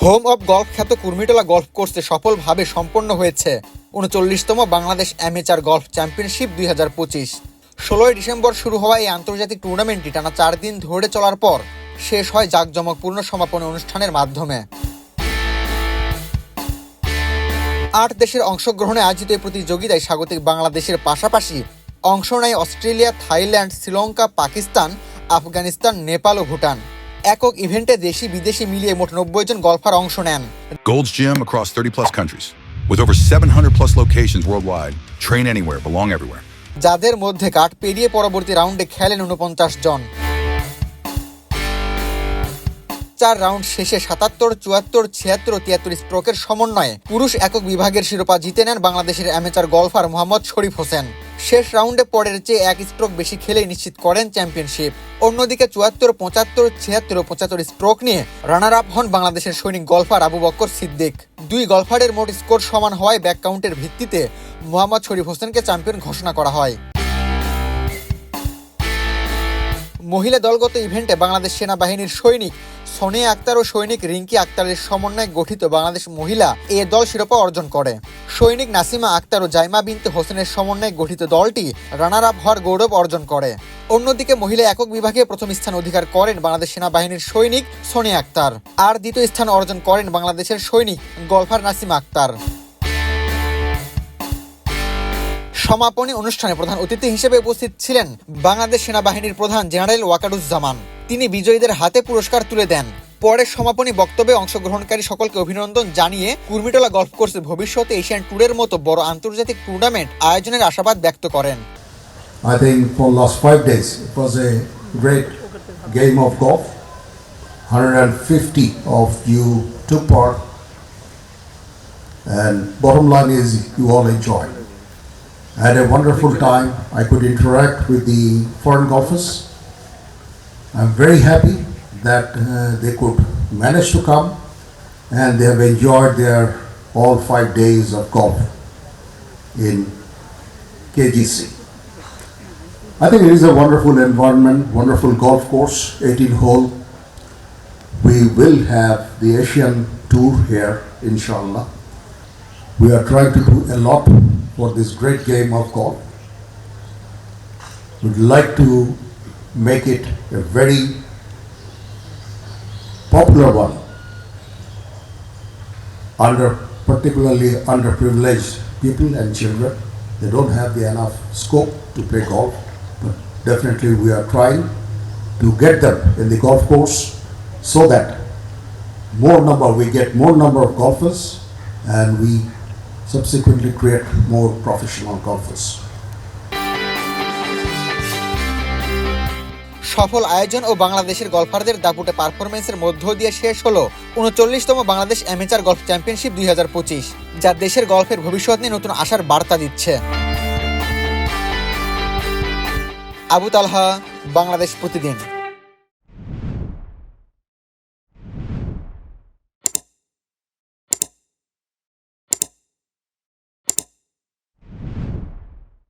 Home of golf খ্যাত Kurmitola golf কোর্সে সফলভাবে সম্পন্ন হয়েছে ৩৯তম বাংলাদেশ অ্যামেচার গলফ চ্যাম্পিয়নশিপ ২০২৫। ১৬ই ডিসেম্বর শুরু হওয়া এই আন্তর্জাতিক টুর্নামেন্টটি টানা ৪ দিন ধরে চলার পর শেষ হয় জাঁকজমকপূর্ণ সমাপনী অনুষ্ঠানের মাধ্যমে। ৮ দেশের অংশগ্রহণে আয়োজিত এই প্রতিযোগিতায় স্বাগতিক বাংলাদেশের পাশাপাশি অংশ নেয় অস্ট্রেলিয়া, থাইল্যান্ড, শ্রীলঙ্কা, পাকিস্তান, আফগানিস্তান, নেপাল ও ভুটান। একক ইভেন্টে দেশি বিদেশি মিলিয়ে মোট ৯০ জন গলফার অংশ নেন। Gold's Gym across 30 plus countries with over 700 plus locations worldwide. Train anywhere, belong everywhere. যাদের মধ্যে কাট পেরিয়ে পরবর্তী রাউন্ডে খেলেন ৪৯ জন। ৪ রাউন্ড শেষে ৭৭, ৭৪, ৭৬ ও ৭৩ স্ট্রোকের সমন্বয়ে পুরুষ একক বিভাগের শিরোপা জিতে নেন বাংলাদেশের অ্যামেচার গলফার মোহাম্মদ শরীফ হোসেন। শেষ রাউন্ডে পরের চেয়ে ১ স্ট্রোক বেশি খেলেই নিশ্চিত করেন চ্যাম্পিয়নশিপ। অন্যদিকে ৭৪, ৭৫, ৭৬ ও ৭৫ স্ট্রোক নিয়ে রানার আপ হন বাংলাদেশের সৈনিক গলফার আবু বক্কর সিদ্দিক। দুই গলফারের মোট স্কোর সমান হওয়ায় ব্যাক কাউন্টের ভিত্তিতে মোহাম্মদ শরীফ হোসেনকে চ্যাম্পিয়ন ঘোষণা করা হয়। মহিলা দলগত ইভেন্টে বাংলাদেশ সেনাবাহিনীর সৈনিক সোনিয়া আক্তার ও সৈনিক রিঙ্কি আক্তারের সমন্বয়ে গঠিত বাংলাদেশ মহিলা এ দল শিরোপা অর্জন করে। সৈনিক নাসিমা আক্তার ও জাইমা বিনতে হোসেনের সমন্বয়ে গঠিত দলটি রানার আপ হওয়ার গৌরব অর্জন করে। অন্যদিকে মহিলা একক বিভাগে প্রথম স্থান অধিকার করেন বাংলাদেশ সেনাবাহিনীর সৈনিক সোনিয়া আক্তার, আর দ্বিতীয় স্থান অর্জন করেন বাংলাদেশের সৈনিক গলফার নাসিমা আক্তার। সমাপনী অনুষ্ঠানে প্রধান অতিথি হিসেবে উপস্থিত ছিলেন বাংলাদেশ সেনাবাহিনীর প্রধান জেনারেল ওয়াকারুজ্জামান। তিনি বিজয়ীদের হাতে পুরস্কার তুলে দেন। পরে সমাপনী বক্তব্যে অংশগ্রহণকারী সকলকে অভিনন্দন জানিয়ে কুর্মিটোলা গলফ কোর্সে ভবিষ্যতে এশিয়ান ট্যুরের মতো বড় আন্তর্জাতিক টুর্নামেন্ট আয়োজনের আশাবাদ ব্যক্ত করেন। I think for last 5 days it was a great game of golf. 150 of you took part, and bottom line is you all enjoyed. I had a wonderful time. I could interact with the foreign golfers. I'm very happy that they could manage to come and they have enjoyed their all 5 days of golf in KGC. I think it is a wonderful environment, wonderful golf course, 18 hole. We will have the Asian tour here, inshallah. We are trying to do a lot for this great game of golf. We'd like to make it a very popular one, particularly underprivileged people and children. They don't have the enough scope to play golf, but definitely we are trying to get them in the golf course so that we get more number of golfers and we subsequently create more professional golfers. সফল আয়োজন ও বাংলাদেশের গলফারদের দাপুটে পারফরমেন্সের মধ্য দিয়ে শেষ হলো ৩৯তম Bangladesh amateur golf championship ২০২৫, যা দেশের গলফের ভবিষ্যৎ নিয়ে নতুন আশার বার্তা দিচ্ছে। আবু তালহা, বাংলাদেশ প্রতিদিন।